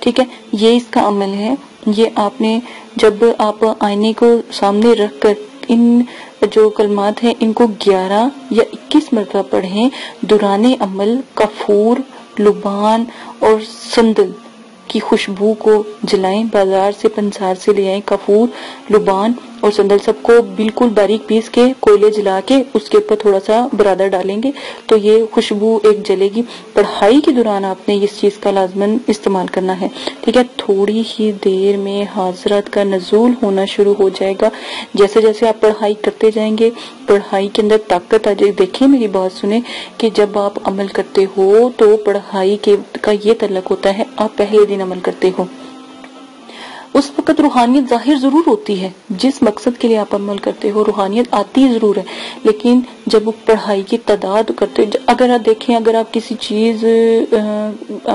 ٹھیک ہے، یہ اس کا عمل ہے۔ یہ آپ نے جب آپ آئینے کو سامنے رکھ کر ان جو کلمات ہیں ان کو 11 یا 21 مرتبہ پڑھیں، دوران عمل کافور، لبان اور سندل کی خوشبو کو جلائیں، بازار سے پنسار سے لے آئیں، کافور، لبان اور سندل سب کو بالکل باریک پیس کے کوئلے جلا کے اس کے اوپر تھوڑا سا برادر ڈالیں گے تو یہ خوشبو ایک جلے گی۔ پڑھائی کے دوران آپ نے اس چیز کا لازماً استعمال کرنا ہے، ٹھیک ہے۔ تھوڑی ہی دیر میں حضرت کا نزول ہونا شروع ہو جائے گا۔ جیسے جیسے آپ پڑھائی کرتے جائیں گے پڑھائی کے اندر طاقت آ جائے۔ دیکھیں میری بات سنیں کہ جب آپ عمل کرتے ہو تو پڑھائی کا یہ تعلق ہوتا ہے آپ پہلے دن عمل کرتے ہو، اس وقت روحانیت ظاہر ضرور ہوتی ہے، جس مقصد کے لیے آپ عمل کرتے ہو روحانیت آتی ضرور ہے، لیکن جب پڑھائی کی تعداد کرتے ہو، اگر آپ دیکھیں اگر آپ کسی چیز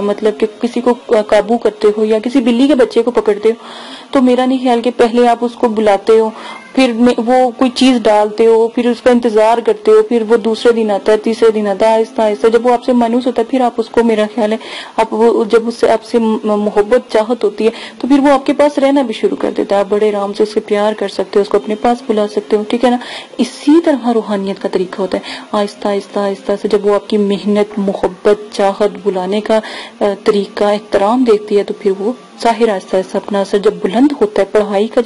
مطلب کہ کسی کو قابو کرتے ہو یا کسی بلی کے بچے کو پکڑتے ہو تو میرا نہیں خیال کہ پہلے آپ اس کو بلاتے ہو، پھر وہ کوئی چیز ڈالتے ہو، پھر اس کا انتظار کرتے ہو، پھر وہ دوسرے دن آتا ہے، تیسرے دن آتا ہے، آہستہ آہستہ جب وہ آپ سے مانوس ہوتا ہے پھر آپ اس کو، میرا خیال ہے آپ جب اس سے آپ سے محبت چاہت ہوتی ہے تو پھر وہ آپ کے پاس رہنا بھی شروع کر دیتا ہے، آپ بڑے آرام سے اس سے پیار کر سکتے ہو، اس کو اپنے پاس بلا سکتے ہو، ٹھیک ہے نا۔ اسی طرح روحانیت کا طریقہ ہوتا ہے، آہستہ آہستہ آہستہ سے جب وہ آپ کی محنت، محبت، چاہت، بلانے کا طریقہ، احترام دیکھتی ہے تو پھر وہ ظاہر آہستہ آہستہ اپنا اثر جب بلند ہوتا ہے پڑھائی کا،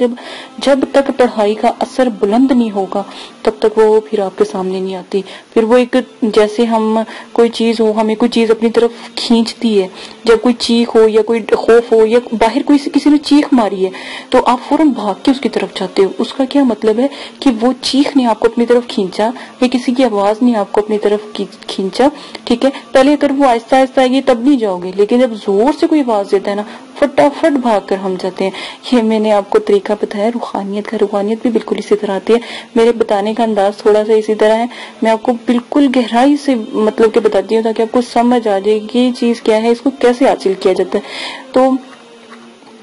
جب تک پڑھائی کا اثر بلند نہیں ہوگا تب تک وہ پھر آپ کے سامنے نہیں آتی۔ پھر وہ ایک جیسے ہم کوئی چیز ہو، ہمیں کوئی چیز اپنی طرف کھینچتی ہے، جب کوئی چیخ ہو یا کوئی خوف ہو یا باہر کسی نے چیخ ماری ہے تو آپ فوراً بھاگ کے اس کی طرف جاتے ہو، اس کا کیا مطلب ہے کہ وہ چیخ نے آپ کو اپنی طرف کھینچا یا کسی کی آواز نے آپ کو اپنی طرف کھینچا، ٹھیک ہے۔ پہلے اگر وہ آہستہ آہستہ آئے گی تب نہیں جاؤ گے، لیکن جب زور سے کوئی آواز دیتا ہے نا فٹافٹ بھاگ کر ہم جاتے ہیں۔ یہ میں نے آپ کو طریقہ بتایا روحانیت کا، روحانیت بھی بالکل اسی طرح آتی ہے، میرے بتانے کا انداز تھوڑا سا اسی طرح ہے، میں آپ کو بالکل گہرائی سے مطلب کہ بتاتی ہوں تاکہ آپ کو سمجھ آ جائے کہ یہ چیز کیا ہے، اس کو کیسے حاصل کیا جاتا ہے۔ تو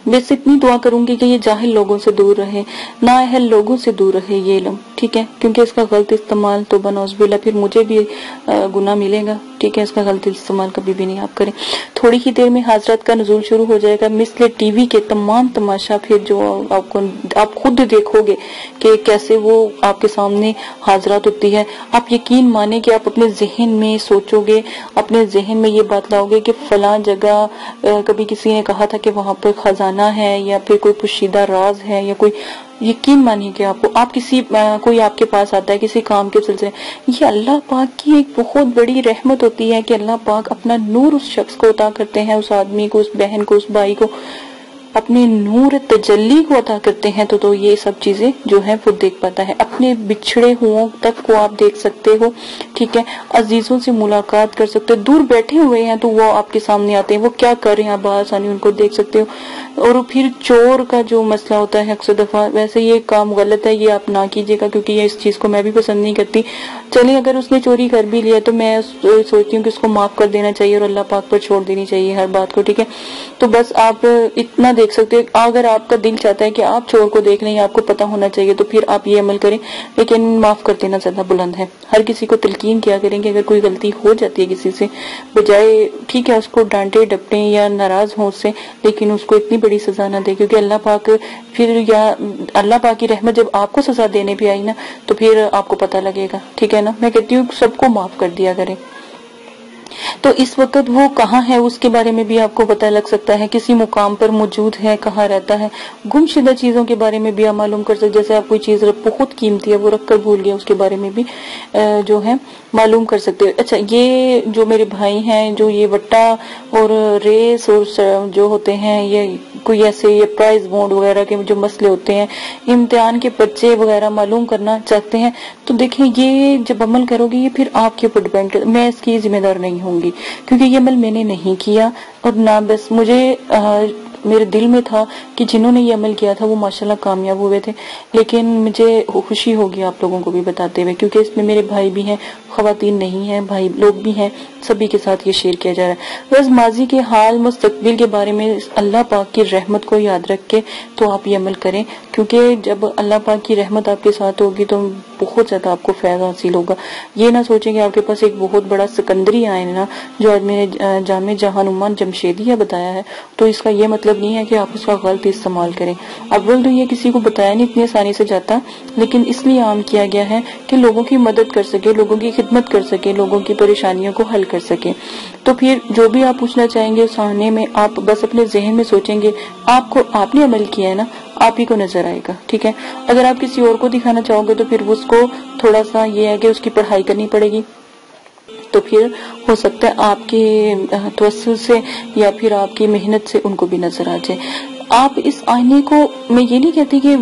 بس اتنی دعا کروں گی کہ یہ جاہل لوگوں سے دور رہے، نااہل لوگوں سے دور رہے یہ علم، ٹھیک ہے، کیونکہ اس کا غلط استعمال توبہ نعوذ باللہ پھر مجھے بھی گناہ ملے گا، ٹھیک ہے، اس کا غلط استعمال کبھی بھی نہیں آپ کریں۔ تھوڑی ہی دیر میں حضرت کا نزول شروع ہو جائے گا، مثل ٹی وی کے تمام تماشا پھر جو آپ خود دیکھو گے کہ کیسے وہ آپ کے سامنے حاضرات ہوتی ہے، آپ یقین مانیں کہ آپ اپنے ذہن میں سوچو گے، اپنے ذہن میں یہ بات لاؤ گے کہ فلاں جگہ کبھی کسی نے کہا تھا کہ وہاں پر خزانہ ہے یا پھر کوئی پوشیدہ راز ہے یا کوئی، یقین مانیے کہ آپ کسی کوئی آپ کے پاس آتا ہے کسی کام کے سلسلے، یہ اللہ پاک کی ایک بہت بڑی رحمت ہوتی ہے کہ اللہ پاک اپنا نور اس شخص کو عطا کرتے ہیں، اس آدمی کو، اس بہن کو، اس بھائی کو اپنے نور تجلی کو عطا کرتے ہیں تو یہ سب چیزیں جو ہیں وہ دیکھ پاتا ہے، اپنے بچھڑے ہوں تک کو آپ دیکھ سکتے ہو، ٹھیک ہے، عزیزوں سے ملاقات کر سکتے ہو، دور بیٹھے ہوئے ہیں تو وہ آپ کے سامنے آتے ہیں، وہ کیا کر رہے ہیں آپ بآسانی ان کو دیکھ سکتے ہو۔ اور پھر چور کا جو مسئلہ ہوتا ہے اکثر دفعہ، ویسے یہ کام غلط ہے، یہ آپ نہ کیجیے گا کیونکہ یہ اس چیز کو میں بھی پسند نہیں کرتی، چلیں اگر اس نے چوری کر بھی لیا تو میں سوچتی ہوں کہ اس کو معاف کر دینا چاہیے اور اللہ پاک پر چھوڑ دینی چاہیے ہر بات کو، ٹھیک ہے۔ تو بس آپ اتنا دیکھ سکتے ہیں، اگر آپ کا دل چاہتا ہے کہ آپ چور کو دیکھ لیں، آپ کو پتہ ہونا چاہیے تو پھر آپ یہ عمل کریں، لیکن معاف کر دینا زیادہ بلند ہے۔ ہر کسی کو تلقین کیا کریں کہ اگر کوئی غلطی ہو جاتی ہے کسی سے، بجائے ٹھیک ہے اس کو ڈانٹے ڈپٹیں یا ناراض ہوں اس سے، لیکن اس کو اتنی بڑی سزا نہ دے، کیونکہ اللہ پاک پھر یا اللہ پاک کی رحمت جب آپ کو سزا دینے بھی آئی نا تو پھر آپ کو پتہ لگے گا، ٹھیک ہے نا۔ میں کہتی ہوں سب کو معاف کر دیا کریں۔ تو اس وقت وہ کہاں ہے اس کے بارے میں بھی آپ کو پتہ لگ سکتا ہے، کسی مقام پر موجود ہے، کہاں رہتا ہے، گم شدہ چیزوں کے بارے میں بھی آپ معلوم کر سکتے، جیسے آپ کوئی چیز بہت قیمتی ہے وہ رکھ کر بھول گیا، اس کے بارے میں بھی جو ہے معلوم کر سکتے ہو۔ اچھا، یہ جو میرے بھائی ہیں جو یہ وٹا اور ریس اور جو ہوتے ہیں یہ کوئی ایسے یہ پرائز بونڈ وغیرہ کے جو مسئلے ہوتے ہیں، امتحان کے پرچے وغیرہ معلوم کرنا چاہتے ہیں تو دیکھیں یہ جب عمل کرو گے یہ پھر آپ کے اوپر ڈیپینڈ کرتا، میں اس کی ذمہ دار نہیں ہوں گی کیونکہ یہ عمل میں نے نہیں کیا، اور نہ بس مجھے میرے دل میں تھا کہ جنہوں نے یہ عمل کیا تھا وہ ماشاءاللہ کامیاب ہوئے تھے، لیکن مجھے خوشی ہوگی آپ لوگوں کو بھی بتاتے ہوئے کیونکہ اس میں میرے بھائی بھی ہیں، خواتین نہیں ہیں، بھائی لوگ بھی ہیں، سبھی کے ساتھ یہ شیئر کیا جا رہا ہے۔ بس ماضی کے حال مستقبل کے بارے میں اللہ پاک کی رحمت کو یاد رکھ کے تو آپ یہ عمل کریں، کیونکہ جب اللہ پاک کی رحمت آپ کے ساتھ ہوگی تو بہت زیادہ آپ کو فیض حاصل ہوگا۔ یہ نہ سوچیں کہ آپ کے پاس ایک بہت بڑا سکندری آئینہ جو آج میں نے جامع جہان عمان جمشیدیہ بتایا ہے، تو اس کا یہ مطلب نہیں ہے کہ آپ اس کا غلط استعمال کریں۔ اول تو یہ کسی کو بتایا نہیں اتنی آسانی سے جاتا، لیکن اس لیے عام کیا گیا ہے کہ لوگوں کی مدد کر سکے، لوگوں کی خدمت کر سکے، لوگوں کی پریشانیوں کو حل کر سکے۔ تو پھر جو بھی آپ پوچھنا چاہیں گے اس آنے میں آپ بس اپنے ذہن میں سوچیں گے، آپ نے عمل کیا ہے نا، آپ ہی کو نظر آئے گا، ٹھیک ہے۔ اگر آپ کسی اور کو دکھانا چاہو گے تو پھر اس کو تھوڑا سا یہ ہے کہ اس کی پڑھائی کرنی پڑے گی، تو پھر ہو سکتا ہے آپ کے توسل سے یا پھر آپ کی محنت سے ان کو بھی نظر آ جائے۔ آپ اس آئینے کو، میں یہ نہیں کہتی کہ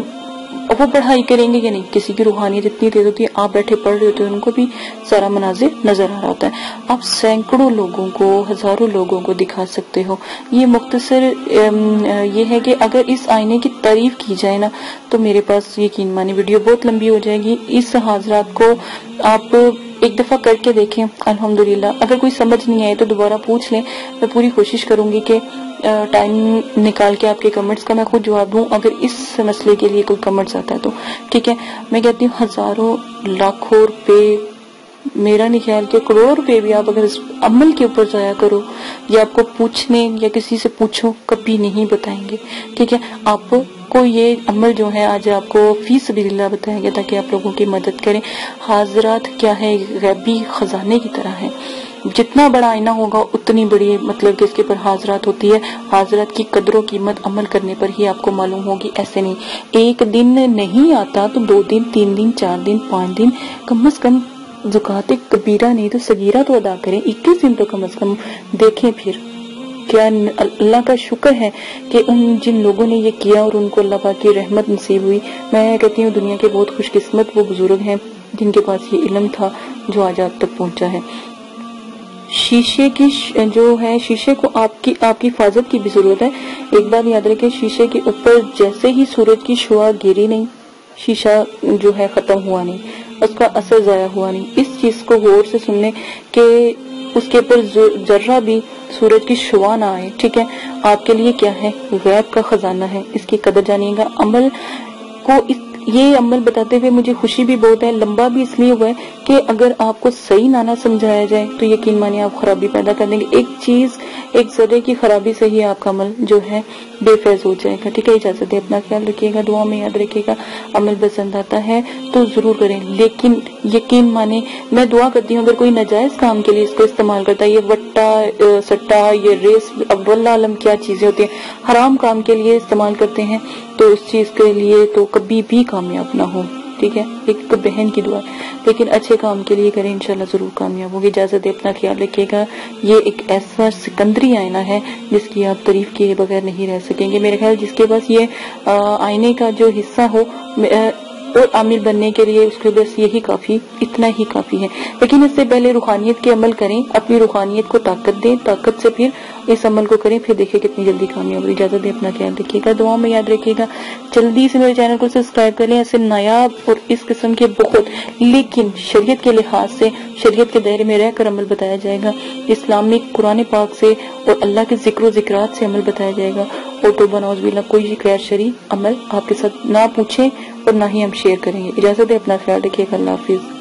وہ پڑھائی کریں گے کہ نہیں، کسی کی روحانیت اتنی تیز ہوتی ہے، آپ بیٹھے پڑھ رہے ہوتے ہیں، ان کو بھی سارا مناظر نظر آ رہا ہوتا ہے۔ آپ سینکڑوں لوگوں کو، ہزاروں لوگوں کو دکھا سکتے ہو۔ یہ مختصر یہ ہے کہ اگر اس آئینے کی تعریف کی جائے نا تو میرے پاس یقین مانی ویڈیو بہت لمبی ہو جائے گی۔ اس حاضرات کو آپ ایک دفعہ کر کے دیکھیں، الحمدللہ۔ اگر کوئی سمجھ نہیں آئے تو دوبارہ پوچھ لیں، میں پوری کوشش کروں گی کہ ٹائم نکال کے آپ کے کمنٹس کا میں خود جواب دوں، اگر اس مسئلے کے لیے کوئی کمنٹس آتا ہے تو ٹھیک ہے۔ میں کہتی ہوں ہزاروں لاکھوں روپے، میرا نہیں خیال کہ کروڑ روپے بھی آپ اگر اس عمل کے اوپر ضائع کرو یا آپ کو پوچھنے یا کسی سے پوچھو، کبھی نہیں بتائیں گے، ٹھیک ہے۔ آپ کو یہ عمل جو ہے آج آپ کو فی سبیل اللہ بتایا گیا تاکہ آپ لوگوں کی مدد کریں۔ حاضرات کیا ہے، غیبی خزانے کی طرح ہے، جتنا بڑا آئینہ ہوگا اتنی بڑی مطلب کہ اس کے پر حاضرات ہوتی ہے۔ حاضرات کی قدر و قیمت عمل کرنے پر ہی آپ کو معلوم ہوگی، ایسے نہیں۔ ایک دن نہیں آتا تو 2 دن، 3 دن، 4 دن، 5 دن، کم از کم زکوٰۃ کبیرہ نہیں تو صغیرہ تو ادا کریں، 21 دن تو کم از کم دیکھیں۔ پھر کیا اللہ کا شکر ہے کہ جن لوگوں نے یہ کیا اور ان کو اللہ پاک کی رحمت نصیب ہوئی۔ میں کہتی ہوں دنیا کے بہت خوش قسمت وہ بزرگ ہیں جن کے پاس یہ علم تھا جو آج آپ تک پہنچا ہے۔ شیشے کی جو ہے، شیشے کو آپ کی حفاظت کی بھی ضرورت ہے۔ ایک بات یاد رکھیں، شیشے کے اوپر جیسے ہی سورج کی شعاع گری نہیں، شیشہ جو ہے ختم ہوا نہیں، اس کا اثر ضائع ہوا نہیں۔ اس چیز کو غور سے سن لیں کہ اس کے اوپر ذرہ بھی سورج کی شعاع نہ آئے، ٹھیک ہے۔ آپ کے لیے کیا ہے، غیب کا خزانہ ہے، اس کی قدر جانیے گا۔ عمل کو یہ عمل بتاتے ہوئے مجھے خوشی بھی بہت ہے، لمبا بھی اس لیے ہوا ہے کہ اگر آپ کو صحیح نہ سمجھایا جائے تو یقین مانیے آپ خرابی پیدا کر دیں گے۔ ایک چیز، ایک ذرے کی خرابی سے ہی آپ کا عمل جو ہے بے فیض ہو جائے گا، ٹھیک ہے۔ اجازت ہے، اپنا خیال رکھیے گا، دعا میں یاد رکھیے گا۔ عمل پسند آتا ہے تو ضرور کریں، لیکن یقین مانے میں دعا کرتی ہوں اگر کوئی ناجائز کام کے لیے اس کو استعمال کرتا ہے، یہ وٹا سٹا، یہ ریس، اب واللہ علم کیا چیزیں ہوتی ہیں، حرام کام کے لیے استعمال کرتے ہیں تو اس چیز کے لیے تو کبھی بھی کامیاب نہ ہو، ٹھیک ہے۔ ایک بہن کی دعا، لیکن اچھے کام کے لیے کریں، انشاءاللہ ضرور کامیاب ہوگی۔ اجازت ہے، اپنا خیال رکھیے گا۔ یہ ایک ایسا سکندری آئینہ ہے جس کی آپ تعریف کیے بغیر نہیں رہ سکیں گے۔ میرے خیال جس کے پاس یہ آئینے کا جو حصہ ہو اور عامل بننے کے لیے اس کے بس یہی کافی، اتنا ہی کافی ہے۔ لیکن اس سے پہلے روحانیت کے عمل کریں، اپنی روحانیت کو طاقت دیں، طاقت سے پھر اس عمل کو کریں، پھر دیکھیں کتنی جلدی کامیاب ہوگی۔ اجازت دیں، اپنا خیال رکھیے گا، دعا میں یاد رکھیے گا۔ جلدی سے میرے چینل کو سبسکرائب کر لیں، ایسے نایاب اور اس قسم کے بہت لیکن شریعت کے لحاظ سے، شریعت کے دائرے میں رہ کر عمل بتایا جائے گا، اسلامک قرآن پاک سے اور اللہ کے ذکر و ذکرات سے عمل بتایا جائے گا، اور توبہ نعوذ باللہ کوئی غیر شرعی عمل آپ کے ساتھ نہ پوچھیں اور نہ ہی ہم شیئر کریں گے۔ اجازت ہے، اپنا خیال رکھیے گا، اللہ حافظ۔